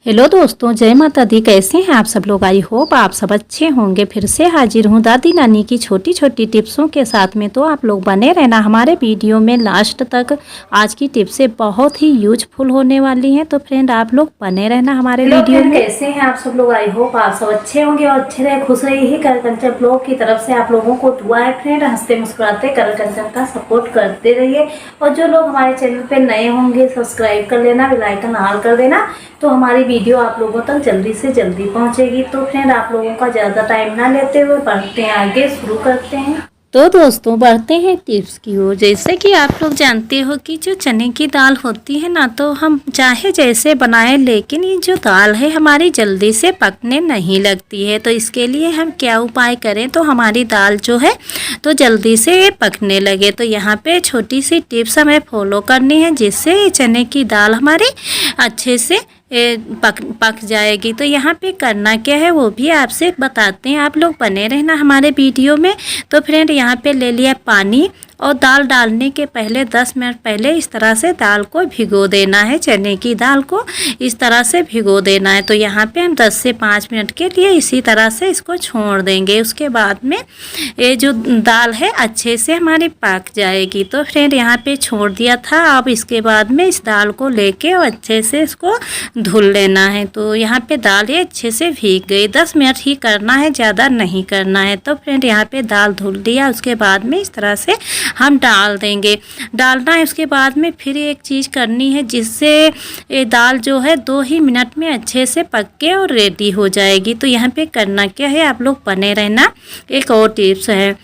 Hello दोस्तों, जय माता दी। कैसे हैं आप सब लोग? आई होप आप सब अच्छे होंगे। फिर से हाजिर हूँ दादी नानी की छोटी छोटी टिप्सों के साथ में। तो आप लोग बने रहना हमारे वीडियो में लास्ट तक। आज की टिप्सें बहुत ही यूजफुल होने वाली हैं, तो फ्रेंड आप लोग बने रहना हमारे वीडियो में। कैसे हैं आप सब लोग? आई होप आप सब अच्छे होंगे और अच्छे रहे, खुश रहे। यही कलकंचन ब्लॉग की तरफ से आप लोगों को दुआ है फ्रेंड। हंसते मुस्कुराते कलकंचन का सपोर्ट करते रहिए। और जो लोग हमारे चैनल पे नए होंगे सब्सक्राइब कर लेना, बेल आइकन ऑल कर देना, तो हमारी वीडियो आप लोगों तक जल्दी से जल्दी पहुंचेगी। तो फ्रेंड आप लोगों का ज़्यादा टाइम ना लेते हुए बढ़ते हैं आगे, शुरू करते हैं। तो दोस्तों बढ़ते हैं टिप्स की ओर। जैसे कि आप लोग जानते हो कि जो चने की दाल होती है ना, तो हम चाहे जैसे बनाएं, लेकिन ये जो दाल है हमारी जल्दी से पकने नहीं लगती है। तो इसके लिए हम क्या उपाय करें तो हमारी दाल जो है तो जल्दी से पकने लगे। तो यहाँ पे छोटी सी टिप्स हमें फॉलो करनी है, जिससे चने की दाल हमारी अच्छे से पक जाएगी। तो यहाँ पे करना क्या है वो भी आपसे बताते हैं, आप लोग बने रहना हमारे वीडियो में। तो फ्रेंड यहाँ पे ले लिया पानी, और दाल डालने के पहले 10 मिनट पहले इस तरह से दाल को भिगो देना है। चने की दाल को इस तरह से भिगो देना है। तो यहाँ पे हम 10 से 5 मिनट के लिए इसी तरह से इसको छोड़ देंगे। उसके बाद में ये जो दाल है अच्छे से हमारी पक जाएगी। तो फ्रेंड यहाँ पे छोड़ दिया था। अब इसके बाद में इस दाल को लेके और अच्छे से इसको धुल लेना है। तो यहाँ पे दाल ये अच्छे से भीग गई। 10 मिनट ही करना है, ज़्यादा नहीं करना है। तो फ्रेंड यहाँ पे दाल धुल दिया। उसके बाद में इस तरह से हम डाल देंगे। डालना है उसके बाद में फिर एक चीज़ करनी है, जिससे ये दाल जो है 2 ही मिनट में अच्छे से पक के और रेडी हो जाएगी। तो यहाँ पे करना क्या है, आप लोग बने रहना। एक और टिप्स है,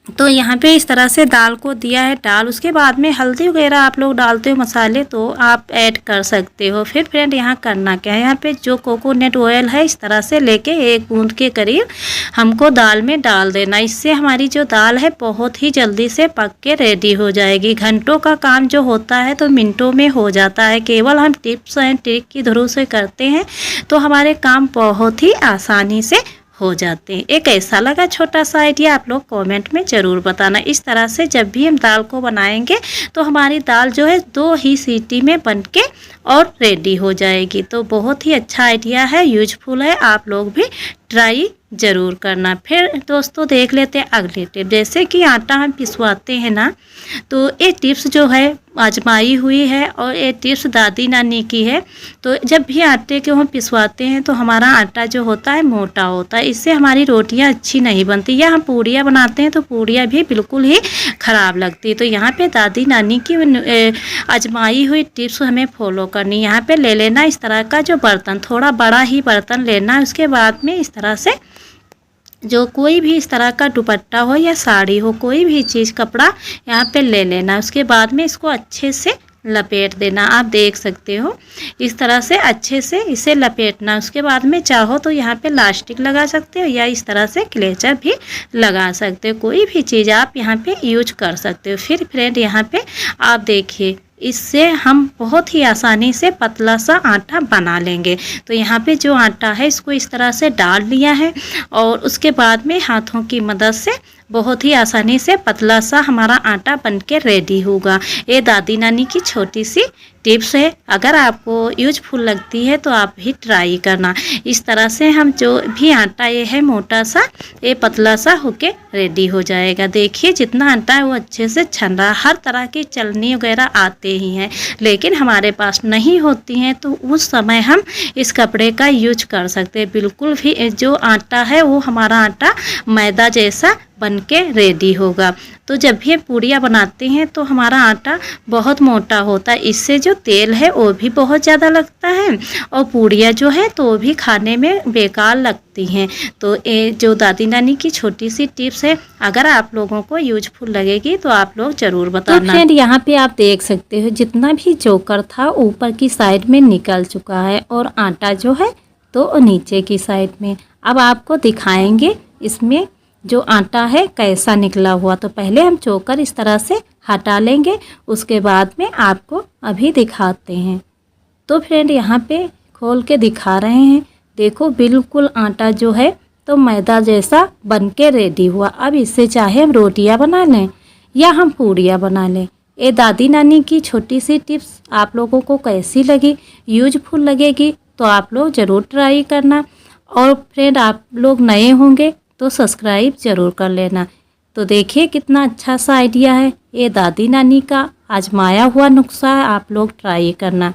तो यहाँ पे इस तरह से दाल को दिया है डाल। उसके बाद में हल्दी वगैरह आप लोग डालते हो मसाले, तो आप ऐड कर सकते हो। फिर फ्रेंड यहाँ करना क्या है, यहाँ पे जो कोकोनट ऑयल है इस तरह से लेके 1 बूंद के करीब हमको दाल में डाल देना। इससे हमारी जो दाल है बहुत ही जल्दी से पक के रेडी हो जाएगी। घंटों का काम जो होता है तो मिनटों में हो जाता है। केवल हम टिप्स एंड ट्रिक की धुरू से करते हैं तो हमारे काम बहुत ही आसानी से हो जाते हैं। एक ऐसा लगा छोटा सा आइडिया, आप लोग कमेंट में ज़रूर बताना। इस तरह से जब भी हम दाल को बनाएंगे तो हमारी दाल जो है 2 ही सीटी में बनके और रेडी हो जाएगी। तो बहुत ही अच्छा आइडिया है, यूजफुल है, आप लोग भी ट्राई ज़रूर करना। फिर दोस्तों देख लेते हैं अगली टिप। जैसे कि आटा हम पिसवाते हैं ना, तो ये टिप्स जो है आजमाई हुई है और ये टिप्स दादी नानी की है। तो जब भी आटे को हम पिसवाते हैं तो हमारा आटा जो होता है मोटा होता है। इससे हमारी रोटियां अच्छी नहीं बनती, या हम पूड़ियाँ बनाते हैं तो पूड़ियाँ भी बिल्कुल ही ख़राब लगती। तो यहाँ पे दादी नानी की आजमाई हुई टिप्स हमें फॉलो करनी। यहाँ पे ले लेना इस तरह का जो बर्तन, थोड़ा बड़ा ही बर्तन लेना है। उसके बाद में इस तरह से जो कोई भी इस तरह का दुपट्टा हो या साड़ी हो, कोई भी चीज़ कपड़ा यहाँ पे ले लेना। उसके बाद में इसको अच्छे से लपेट देना। आप देख सकते हो इस तरह से अच्छे से इसे लपेटना। उसके बाद में चाहो तो यहाँ पे लास्टिक लगा सकते हो, या इस तरह से क्लेचर भी लगा सकते हो। कोई भी चीज़ आप यहाँ पे यूज कर सकते हो। फिर फ्रेंड यहाँ पे आप देखिए, इससे हम बहुत ही आसानी से पतला सा आटा बना लेंगे। तो यहाँ पे जो आटा है इसको इस तरह से डाल लिया है, और उसके बाद में हाथों की मदद से बहुत ही आसानी से पतला सा हमारा आटा बनके रेडी होगा। ये दादी नानी की छोटी सी टिप्स है, अगर आपको यूजफुल लगती है तो आप भी ट्राई करना। इस तरह से हम जो भी आटा ये है मोटा सा, ये पतला सा होके रेडी हो जाएगा। देखिए जितना आटा है वो अच्छे से छन रहा। हर तरह की चलनी वगैरह आते ही हैं, लेकिन हमारे पास नहीं होती हैं, तो उस समय हम इस कपड़े का यूज कर सकते हैं। बिल्कुल भी जो आटा है वो हमारा आटा मैदा जैसा बनके रेडी होगा। तो जब भी पूड़ियाँ बनाते हैं तो हमारा आटा बहुत मोटा होता है। इससे जो तेल है वो भी बहुत ज़्यादा लगता है, और पूड़ियाँ जो है तो वो भी खाने में बेकार लगती हैं। तो ये जो दादी नानी की छोटी सी टिप्स है, अगर आप लोगों को यूजफुल लगेगी तो आप लोग ज़रूर बताना। तो फ्रेंड यहाँ पे आप देख सकते हो जितना भी चोकर था ऊपर की साइड में निकल चुका है, और आटा जो है तो नीचे की साइड में। अब आपको दिखाएंगे इसमें जो आटा है कैसा निकला हुआ। तो पहले हम चोकर इस तरह से हटा लेंगे, उसके बाद में आपको अभी दिखाते हैं। तो फ्रेंड यहाँ पे खोल के दिखा रहे हैं, देखो बिल्कुल आटा जो है तो मैदा जैसा बनके रेडी हुआ। अब इससे चाहे हम रोटियां बना लें या हम पूड़ियाँ बना लें। ये दादी नानी की छोटी सी टिप्स आप लोगों को कैसी लगी, यूजफुल लगेगी तो आप लोग ज़रूर ट्राई करना। और फ्रेंड आप लोग नए होंगे तो सब्सक्राइब ज़रूर कर लेना। तो देखिए कितना अच्छा सा आइडिया है, ये दादी नानी का आजमाया हुआ नुस्खा है, आप लोग ट्राई करना।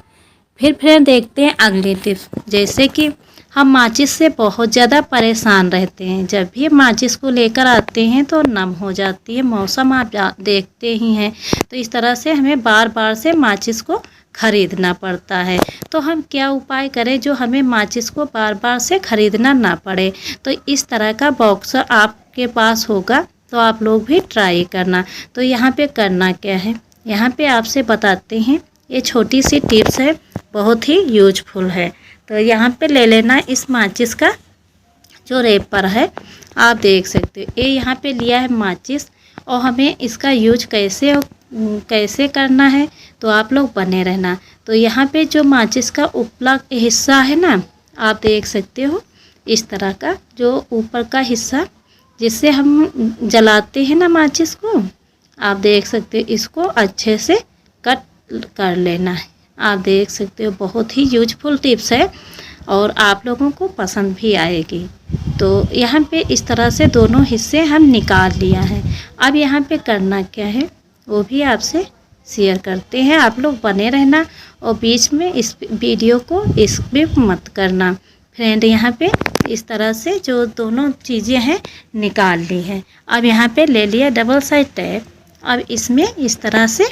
फिर फ्रेंड देखते हैं अगले टिप्स। जैसे कि हम माचिस से बहुत ज़्यादा परेशान रहते हैं, जब भी माचिस को लेकर आते हैं तो नम हो जाती है। मौसम आप देखते ही हैं, तो इस तरह से हमें बार बार से माचिस को ख़रीदना पड़ता है। तो हम क्या उपाय करें जो हमें माचिस को बार बार से ख़रीदना ना पड़े। तो इस तरह का बॉक्स आपके पास होगा तो आप लोग भी ट्राई करना। तो यहाँ पे करना क्या है, यहाँ पे आपसे बताते हैं, ये छोटी सी टिप्स है, बहुत ही यूजफुल है। तो यहाँ पे ले लेना इस माचिस का जो रेपर है, आप देख सकते हो ये यहाँ पे लिया है माचिस। और हमें इसका यूज कैसे करना है तो आप लोग बने रहना। तो यहाँ पे जो माचिस का उपला हिस्सा है ना, आप देख सकते हो इस तरह का जो ऊपर का हिस्सा जिससे हम जलाते हैं ना माचिस को, आप देख सकते हो इसको अच्छे से कट कर लेना है। आप देख सकते हो बहुत ही यूजफुल टिप्स है और आप लोगों को पसंद भी आएगी। तो यहाँ पे इस तरह से दोनों हिस्से हम निकाल लिया है। अब यहाँ पे करना क्या है वो भी आपसे शेयर करते हैं, आप लोग बने रहना और बीच में इस वीडियो को स्किप मत करना। फ्रेंड यहाँ पे इस तरह से जो दोनों चीज़ें हैं निकाल ली है। अब यहाँ पे ले लिया डबल साइड टेप। अब इसमें इस तरह से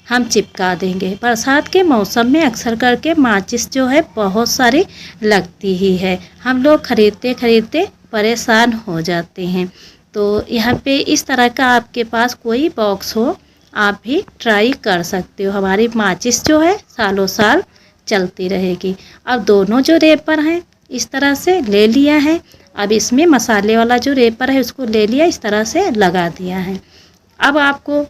हम चिपका देंगे। बरसात के मौसम में अक्सर करके माचिस जो है बहुत सारी लगती ही है, हम लोग खरीदते खरीदते परेशान हो जाते हैं। तो यहाँ पे इस तरह का आपके पास कोई बॉक्स हो आप भी ट्राई कर सकते हो, हमारी माचिस जो है सालों साल चलती रहेगी। अब दोनों जो रेपर हैं इस तरह से ले लिया है। अब इसमें मसाले वाला जो रेपर है उसको ले लिया, इस तरह से लगा दिया है। अब आपको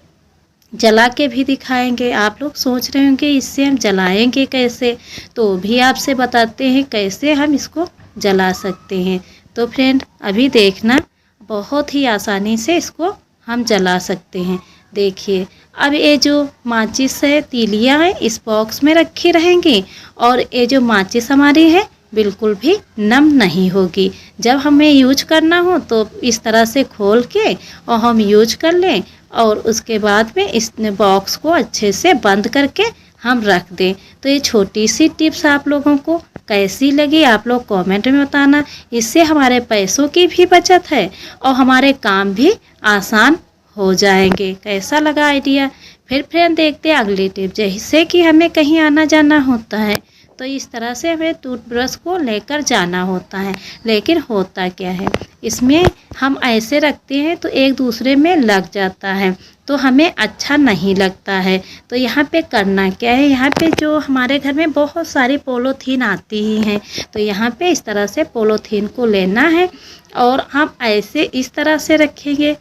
जला के भी दिखाएंगे। आप लोग सोच रहे होंगे इससे हम जलाएंगे कैसे, तो भी आपसे बताते हैं कैसे हम इसको जला सकते हैं। तो फ्रेंड अभी देखना, बहुत ही आसानी से इसको हम जला सकते हैं। देखिए अब ये जो माचिस है, तीलियाँ हैं इस बॉक्स में रखी रहेंगी और ये जो माचिस हमारी है बिल्कुल भी नम नहीं होगी। जब हमें यूज करना हो तो इस तरह से खोल के और हम यूज कर लें और उसके बाद में इस बॉक्स को अच्छे से बंद करके हम रख दें। तो ये छोटी सी टिप्स आप लोगों को कैसी लगी आप लोग कमेंट में बताना। इससे हमारे पैसों की भी बचत है और हमारे काम भी आसान हो जाएंगे। कैसा लगा आइडिया? फिर फ्रेंड देखते हैं अगली टिप। जैसे कि हमें कहीं आना जाना होता है तो इस तरह से हमें टूथब्रश को लेकर जाना होता है, लेकिन होता क्या है इसमें हम ऐसे रखते हैं तो एक दूसरे में लग जाता है, तो हमें अच्छा नहीं लगता है। तो यहाँ पे करना क्या है, यहाँ पे जो हमारे घर में बहुत सारी पॉलीथीन आती ही हैं, तो यहाँ पे इस तरह से पॉलीथीन को लेना है और हम ऐसे इस तरह से रखेंगे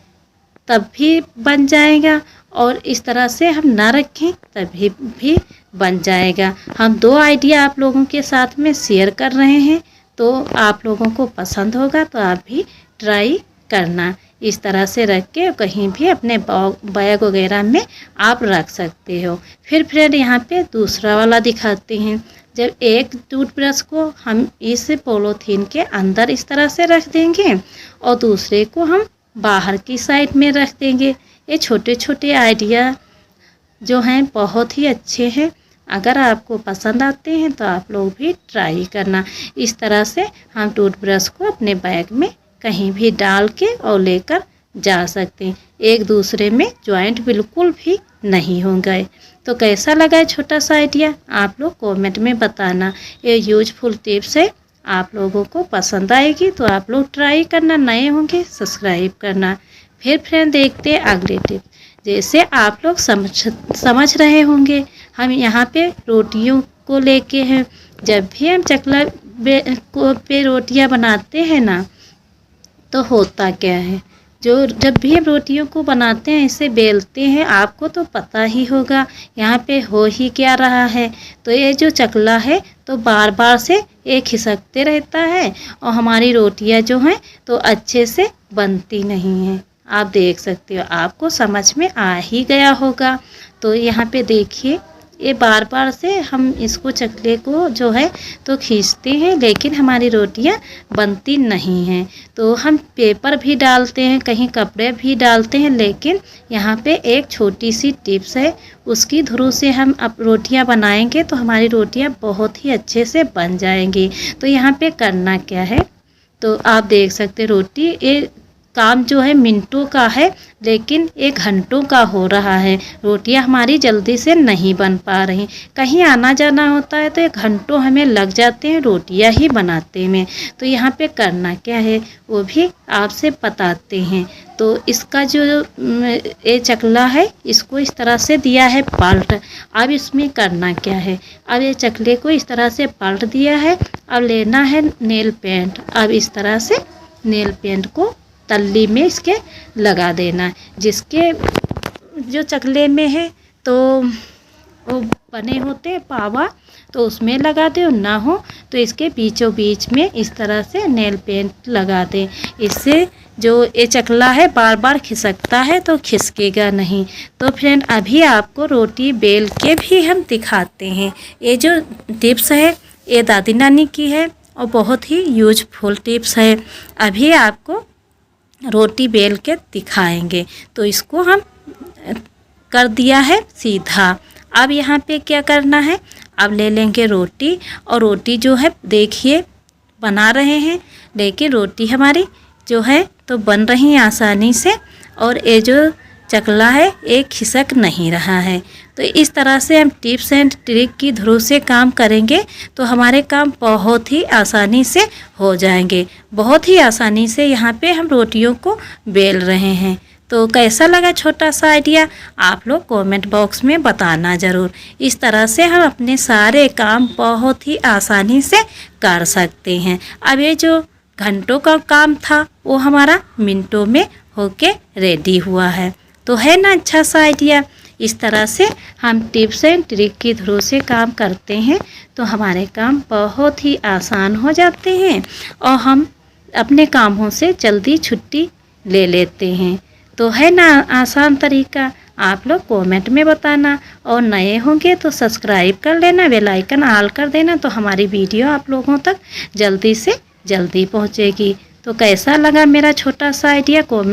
तब भी बन जाएगा और इस तरह से हम ना रखें तभी भी बन जाएगा। हम दो आइडिया आप लोगों के साथ में शेयर कर रहे हैं, तो आप लोगों को पसंद होगा तो आप भी ट्राई करना। इस तरह से रख के कहीं भी अपने बैग वगैरह में आप रख सकते हो। फिर फ्रेंड यहाँ पे दूसरा वाला दिखाते हैं। जब एक टूथब्रश को हम इस पॉलीथीन के अंदर इस तरह से रख देंगे और दूसरे को हम बाहर की साइड में रख देंगे। ये छोटे छोटे आइडिया जो हैं बहुत ही अच्छे हैं, अगर आपको पसंद आते हैं तो आप लोग भी ट्राई करना। इस तरह से हम टूथब्रश को अपने बैग में कहीं भी डाल के और लेकर जा सकते हैं, एक दूसरे में जॉइंट बिल्कुल भी नहीं होंगे। तो कैसा लगा है छोटा सा आइडिया आप लोग कमेंट में बताना। ये यूजफुल टिप्स है, आप लोगों को पसंद आएगी तो आप लोग ट्राई करना, नए होंगे सब्सक्राइब करना। फिर फ्रेंड देखते हैं अगले टिप। जैसे आप लोग समझ रहे होंगे हम यहाँ पे रोटियों को लेके हैं, जब भी हम चकला पे रोटियाँ बनाते हैं ना तो होता क्या है, जब भी हम रोटियों को बनाते हैं इसे बेलते हैं, आपको तो पता ही होगा यहाँ पे हो ही क्या रहा है। तो ये जो चकला है तो बार बार से ये खिसकते रहता है और हमारी रोटियाँ जो हैं तो अच्छे से बनती नहीं हैं। आप देख सकते हो, आपको समझ में आ ही गया होगा। तो यहाँ पे देखिए ये बार बार से हम इसको चकले को जो है तो खींचते हैं, लेकिन हमारी रोटियां बनती नहीं हैं। तो हम पेपर भी डालते हैं, कहीं कपड़े भी डालते हैं, लेकिन यहाँ पे एक छोटी सी टिप्स है, उसकी थ्रू से हम अब रोटियां बनाएंगे तो हमारी रोटियां बहुत ही अच्छे से बन जाएंगी। तो यहाँ पे करना क्या है, तो आप देख सकते रोटी ये काम जो है मिनटों का है, लेकिन ये घंटों का हो रहा है। रोटियां हमारी जल्दी से नहीं बन पा रही, कहीं आना जाना होता है तो ये घंटों हमें लग जाते हैं रोटियां ही बनाते में। तो यहाँ पे करना क्या है वो भी आपसे बताते हैं। तो इसका जो ये चकला है इसको इस तरह से दिया है पलट। अब इसमें करना क्या है, अब ये चकले को इस तरह से पलट दिया है। अब लेना है नेल पेंट, अब इस तरह से नेल पेंट को तल्ली में इसके लगा देना है। जिसके जो चकले में है तो वो बने होते हैं पावा, तो उसमें लगा दे, ना हो तो इसके बीचों बीच में इस तरह से नेल पेंट लगा दें। इससे जो ये चकला है बार बार खिसकता है तो खिसकेगा नहीं। तो फ्रेंड अभी आपको रोटी बेल के भी हम दिखाते हैं। ये जो टिप्स है ये दादी नानी की है और बहुत ही यूजफुल टिप्स है। अभी आपको रोटी बेल के दिखाएंगे। तो इसको हम कर दिया है सीधा। अब यहाँ पे क्या करना है, अब ले लेंगे रोटी, और रोटी जो है देखिए बना रहे हैं, लेकिन रोटी हमारी जो है तो बन रही है आसानी से, और ये जो चकला है ये खिसक नहीं रहा है। तो इस तरह से हम टिप्स एंड ट्रिक की थ्रू से काम करेंगे तो हमारे काम बहुत ही आसानी से हो जाएंगे। बहुत ही आसानी से यहाँ पे हम रोटियों को बेल रहे हैं। तो कैसा लगा छोटा सा आइडिया, आप लोग कमेंट बॉक्स में बताना ज़रूर। इस तरह से हम अपने सारे काम बहुत ही आसानी से कर सकते हैं। अब ये जो घंटों का काम था वो हमारा मिनटों में होके रेडी हुआ है। तो है ना अच्छा सा आइडिया। इस तरह से हम टिप्स एंड ट्रिक के थ्रू से काम करते हैं तो हमारे काम बहुत ही आसान हो जाते हैं और हम अपने कामों से जल्दी छुट्टी ले लेते हैं। तो है ना आसान तरीका, आप लोग कमेंट में बताना, और नए होंगे तो सब्सक्राइब कर लेना, बेल आइकन ऑल कर देना, तो हमारी वीडियो आप लोगों तक जल्दी से जल्दी पहुंचेगी। तो कैसा लगा मेरा छोटा सा आइडिया, कमेंट